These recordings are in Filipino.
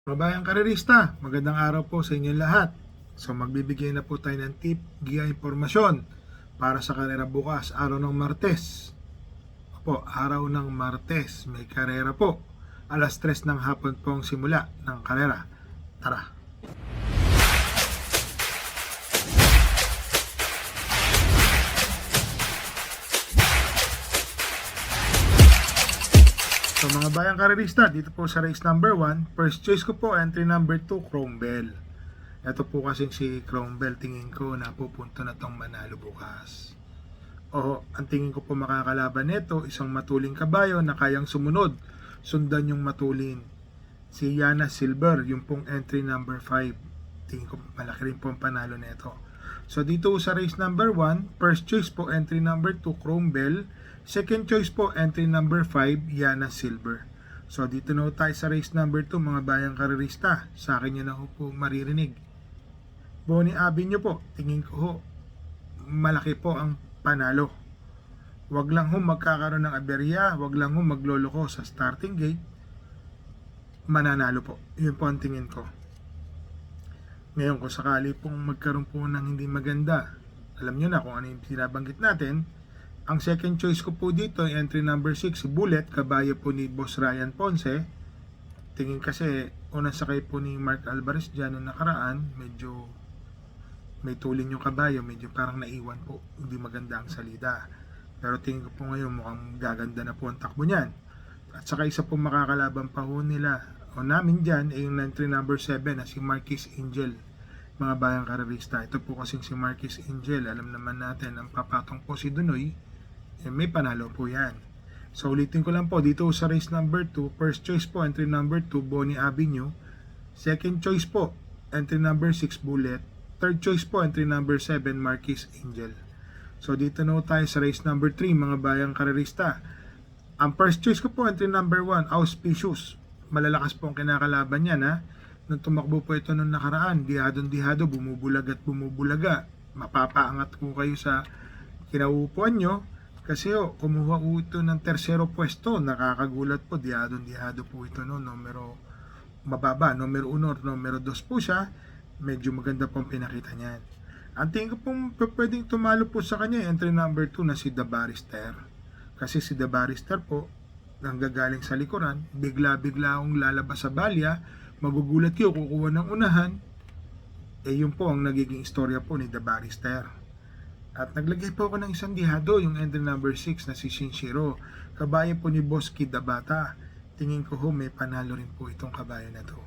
Mabayang karerista, magandang araw po sa inyong lahat. So magbibigay na po tayo ng tip, giya, impormasyon para sa karera bukas, araw ng Martes. Opo, araw ng Martes, may karera po. Alas 3 ng hapon po ang simula ng karera. Tara! So mga bayang karerista, dito po sa race number 1, first choice ko po, entry number 2, Chrome Bell. Ito po kasing si Chrome Bell, tingin ko na pupunto na tong manalo bukas. Ang tingin ko po makakalaban nito, isang matuling kabayo na kayang sumunod, sundan yung matulin. Si Yana Silver, yung pong entry number 5. Tingin ko malaki rin po ang panalo nito. So dito sa race number 1, first choice po, entry number 2, Chrome Bell. Second choice po, entry number 5, Yana Silver. So dito na tayo sa race number 2, mga bayang karerista. Sa akin yun ako po maririnig. Bonnie Avenue po, tingin ko ho, malaki po ang panalo. Wag lang ho magkakaroon ng aberya, wag lang ho magloloko sa starting gate, mananalo po. Yun po ang tingin ko. Ngayon kung sakali pong magkaroon po ng hindi maganda, alam nyo na kung ano yung sinabanggit natin. Ang second choice ko po dito, entry number 6, Bullet, kabayo po ni Boss Ryan Ponce. Tingin kasi, unang sakay po ni Mark Alvarez dyan noong nakaraan, medyo may tulin yung kabayo, medyo parang naiwan po, hindi maganda ang salida. Pero tingin ko po ngayon mukhang gaganda na po ang takbo niyan. At saka isa po makakalaban pa ho nila o namin dyan ay yung entry number 7 na si Marquis Angel. Mga bayang karerista, ito po kasing si Marquis Angel, alam naman natin ang papatong po si Dunoy, may panalo po yan. So ulitin ko lang po, dito sa race number 2, first choice po, entry number 2, Bonnie Avenue. Second choice po, entry number 6, Bullet. Third choice po, entry number 7, Marquis Angel. So dito na tayo sa race number 3, mga bayang karerista. Ang first choice ko po, entry number 1, Auspicious. Malalakas po ang kinakalaban yan ha. Nung tumakbo po ito nung nakaraan, dihadong-dihado, bumubulag at bumubulaga. Mapapaangat po kayo sa kinaupuan nyo. Kasi kumuha po ito ng tersero pwesto. Nakakagulat po, dihadong-dihado po ito no, numero mababa, numero 1 or numero 2 po siya. Medyo maganda pong pinakita niyan. Ang tingin ko pong pwedeng tumalo po sa kanya, entry number 2 na si The Barrister. Kasi si The Barrister po, nanggagaling sa likuran, bigla-bigla akong lalabas sa balya, magugulat kayo, kukuha ng unahan, yun po ang nagiging istorya po ni The Barrister. At naglagay po ako ng isang dihado, yung entry number 6 na si Shinshiro, kabayo po ni Boss Kid Abata. Tingin ko ho, may panalo rin po itong kabayo na to.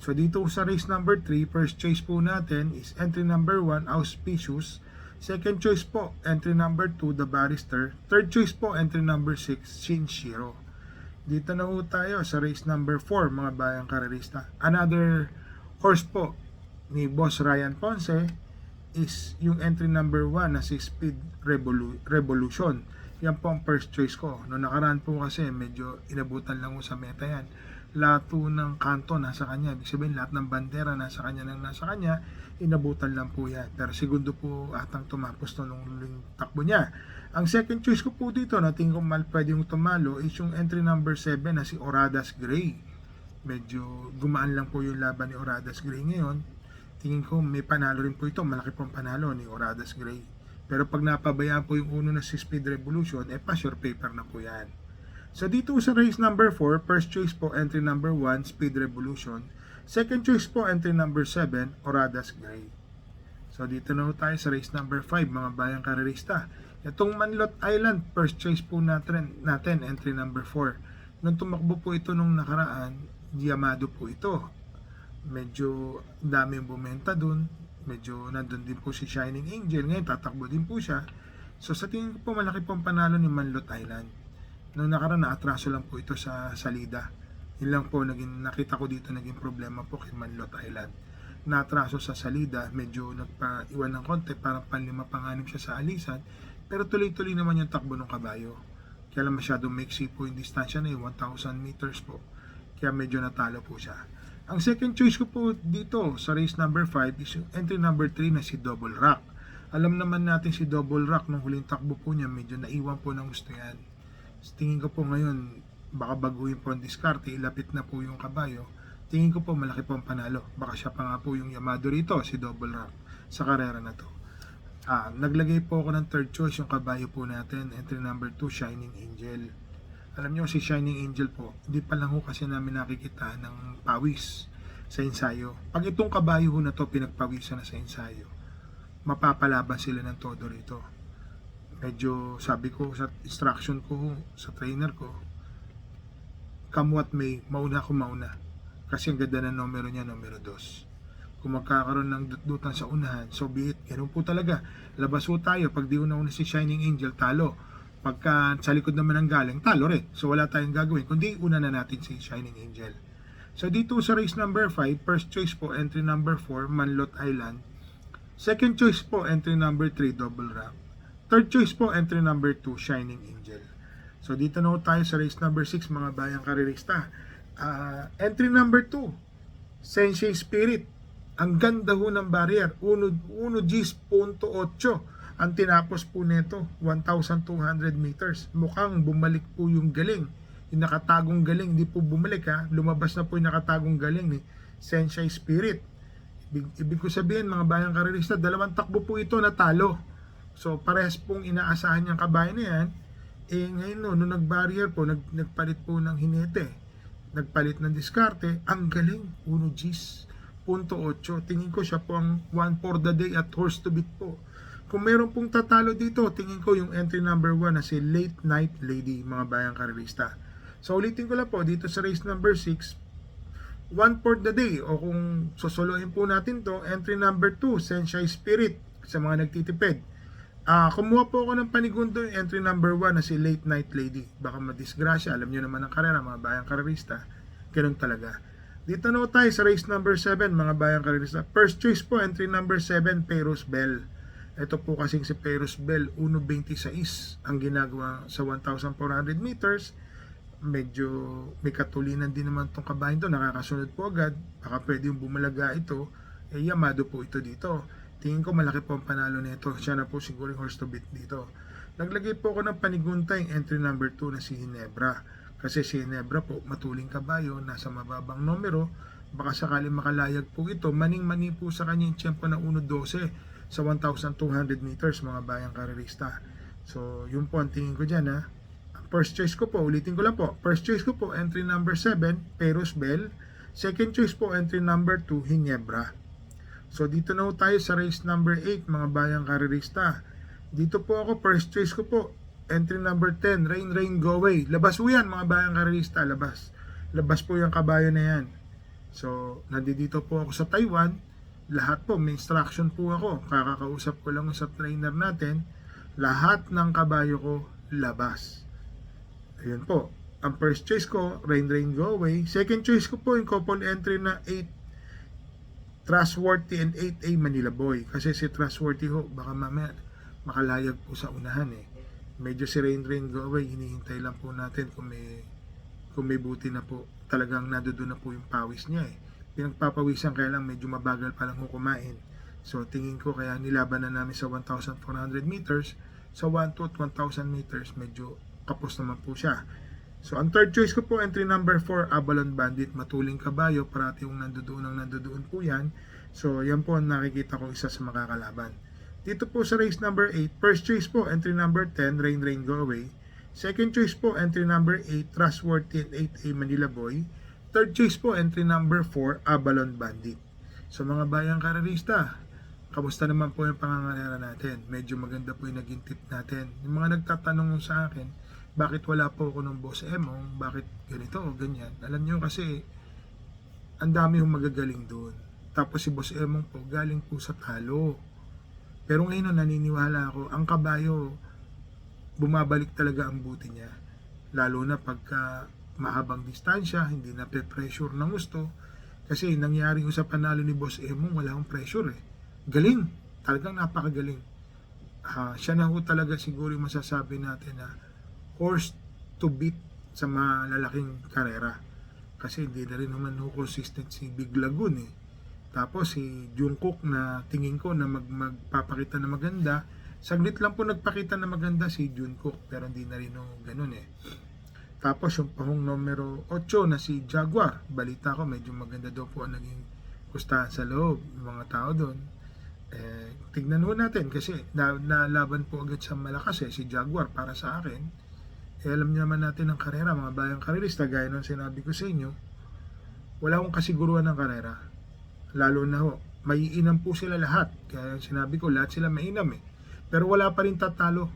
So dito sa race number 3, first choice po natin is entry number 1, Auspicious. Second choice po, entry number 2, The Barrister. Third choice po, entry number 6, Shinshiro. Dito na po tayo sa race number 4, mga bayang karerista. Another horse po ni Boss Ryan Ponce is yung entry number 1 na si Speed Revolution. Yan po ang first choice ko. Noong nakaraan po kasi medyo inabutan lang ko sa meta yan. Lahat po ng kanto nasa kanya. Ibig sabihin lahat ng bandera nasa kanya nang nasa kanya. Inabutan lang po yan. Pero segundo po atang tumapos to nung huling takbo niya. Ang second choice ko po dito na tingin ko pwede yung tumalo is yung entry number 7 na si Oradas Gray. Medyo gumaan lang po yung laban ni Oradas Gray ngayon. Tingin ko may panalo rin po ito. Malaki pong panalo ni Oradas Gray. Pero pag napabayaan po yung uno na si Speed Revolution, pass your paper na po yan. So dito sa race number 4, first choice po entry number 1, Speed Revolution. Second choice po entry number 7, Oradas Gray. So dito na tayo sa race number 5, mga bayang karerista. Itong Manlot Island, first choice po natin entry number 4. Nung tumakbo po ito nung nakaraan, Diamado po ito. Medyo daming bumenta dun. Medyo nandun din po si Shining Angel. Ngayon tatakbo din po siya. So sa tingin ko po malaki pong panalo ni Manlot Island. Noong nakaraan naatraso lang po ito sa salida. Yun lang po nakita ko dito naging problema po kay Manlot Island. Naatraso sa salida, medyo nagpaiwan ng konti, parang panlima panganib siya sa alisan. Pero tuloy-tuloy naman yung takbo ng kabayo. Kaya lang masyadong maiksi po yung distansya na 1,000 meters po. Kaya medyo natalo po siya. Ang second choice ko po dito sa race number 5 is yung entry number 3 na si Double Rock. Alam naman natin si Double Rock nung huling takbo po niya, medyo naiwan po ng gusto yan. Tingin ko po ngayon, baka baguhin po ang diskarte, ilapit na po yung kabayo. tingin ko po malaki po ang panalo. Baka siya pa nga po yung Yamado rito, si Double Rank sa karera na to. Naglagay po ako ng third choice, yung kabayo po natin, entry number 2, Shining Angel. Alam nyo si Shining Angel po, hindi pa lang ho kasi namin nakikita ng pawis sa ensayo. Pag itong kabayo ho na to pinagpawisan na sa ensayo, mapapalaban sila ng todo rito. Medyo sabi ko sa instruction ko ho, sa trainer ko, come what may, mauna ko mauna. Kasi ang ganda ng numero niya, numero 2. Kung magkakaroon ng dutan sa unahan, so be it. Ganun po talaga. Labas po tayo. Pag di una si Shining Angel, talo. Pagka sa likod naman ang galing, talo rin. So wala tayong gagawin. Kundi una na natin si Shining Angel. So dito sa race number 5, first choice po, entry number 4, Manlot Island. Second choice po, entry number 3, Double Rank. Third choice po, entry number 2, Shining Angel. So dito na tayo sa race number 6, mga bayang karirista. Entry number 2, Sensei Spirit. Ang ganda ho ng barrier, 1.8 ang tinapos po nito, 1,200 meters. Mukhang bumalik po yung galing, yung nakatagong galing, hindi po bumalik lumabas na po yung nakatagong galing ni Sensei Spirit. Ibig ko sabihin mga bayang karirista, 2 takbo po ito natalo. So parehas pong inaasahan niyang kabayan na yan. Ngayon nung nag-barrier po, nagpalit po ng hinete, nagpalit ng diskarte, ang galing, 1.8. Tingin ko siya po ang one for the day at horse to beat po. Kung meron pong tatalo dito, tingin ko yung entry number 1 na si Late Night Lady, mga bayang karirista. So ulitin ko lang po, dito sa race number 6, one for the day, o kung sosolohin po natin to, entry number 2, Sensei Spirit, sa mga nagtitipid. Kumuha po ako ng panigundo yung entry number 1 na si Late Night Lady. Baka madisgrasya, alam nyo naman ang karera, mga bayang karirista. Ganun talaga. Dito na tayo sa race number 7, mga bayang karirista. First choice po, entry number 7, Perus Bell. Ito po kasing si Perus Bell, 1.26 ang ginagawa sa 1,400 meters. Medyo may katulinan din naman itong kabahin to, nakakasunod po agad. Baka pwede yung bumalaga ito. Yamado po ito dito. Tingin ko malaki po ang panalo nito. Siya na po siguro yung horse to beat dito. Naglagay po ako ng paniguntay entry number 2 na si Ginebra. Kasi si Ginebra po, matuling kabayo, nasa mababang numero, baka sakali makalayag po ito, maning-mani po sa kanya yung tiyempo na 1.12 sa 1,200 meters, mga bayang karirista. So, yun po ang tingin ko dyan First choice ko po, ulitin ko lang po, first choice ko po, entry number 7, Perus Bell. Second choice po, entry number 2, Ginebra. So, dito na tayo sa race number 8, mga bayang karirista. Dito po ako, first choice ko po, entry number 10, Rain Go Away. Labas po yan, mga bayang karirista, labas. Labas po yung kabayo na yan. So, nandito po ako sa Taiwan. Lahat po, may instruction po ako. Kakakausap ko lang sa trainer natin. Lahat ng kabayo ko, labas. Ayun po. Ang first choice ko, Rain Go Away. Second choice ko po, yung couple entry na 8, Trustworthy and 8A Manila Boy. Kasi si Trustworthy ho, baka mamaya makalayag po sa unahan Medyo si Rain Go Away, hinihintay lang po natin kung may buti na po. Talagang nandoon na po yung pawis niya Pinagpapawisan kaya lang medyo mabagal pa lang kumain. So tingin ko kaya nilaban na namin sa 1,400 meters. Sa 1 to 1,000 meters medyo kapos naman po siya. So ang third choice ko po, entry number 4, Abalon Bandit. Matuling kabayo, parati yung nandoon po yan. So yan po ang nakikita ko isa sa makakalaban. Dito po sa race number 8, first choice po, entry number 10, Rain Go Away. Second choice po, entry number 8, Trustworthy and 8A Manila Boy. Third choice po, entry number 4, Abalon Bandit. So mga bayang karirista, kamusta naman po yung pangangalera natin? Medyo maganda po yung naging tip natin. Yung mga nagtatanong sa akin, bakit wala po ako ng Boss Emong? Bakit ganito o ganyan? Alam nyo kasi, ang dami yung magagaling doon. Tapos si Boss Emong po, galing po sa talo. Pero ngayon naniniwala ako, ang kabayo, bumabalik talaga ang buti niya. Lalo na pagka mahabang distansya, hindi na pe-pressure ng gusto. Kasi nangyari ko sa panalo ni Boss Emong, wala akong pressure Galing, talagang napakagaling. Siya na ho talaga siguro yung masasabi natin na horse to beat sa malalaking karera. Kasi hindi na rin naman ho consistent si Big Lagoon Tapos si Jungkook na tingin ko na magpapakita na maganda. Saglit lang po nagpakita na maganda si Jungkook pero hindi na rin ganun Tapos yung pahong numero 8 na si Jaguar, balita ko medyo maganda daw po ang naging pustahan sa loob, yung mga tao doon. Tignan mo natin kasi nalaban po agad sa malakas si Jaguar para sa akin. Alam naman natin ang karera, mga bayang karerista, gaya ng sinabi ko sa inyo, wala akong kasiguruhan ng karera. Lalo na ho, maiinam po sila lahat. Kaya sinabi ko, lahat sila mainam Pero wala pa rin tatalo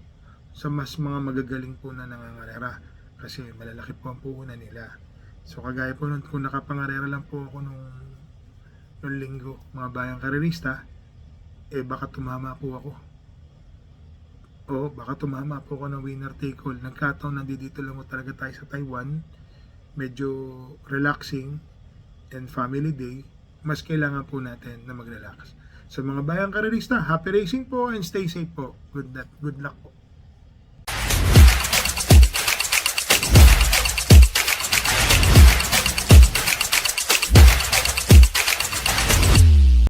sa mas mga magagaling po na nangangarera. Kasi malalaki po ang puhunan nila. So kagaya po nun, kung nakapangarera lang po ako nung linggo, mga bayang karerista, baka tumama po ako. O baka tumama po ako ng winner take all. Nagkataon nandito lang po talaga tayo sa Taiwan. Medyo relaxing and family day. Mas kailangan po natin na mag-relax. Sa mga bayang karerista, happy racing po and stay safe po. Good luck po.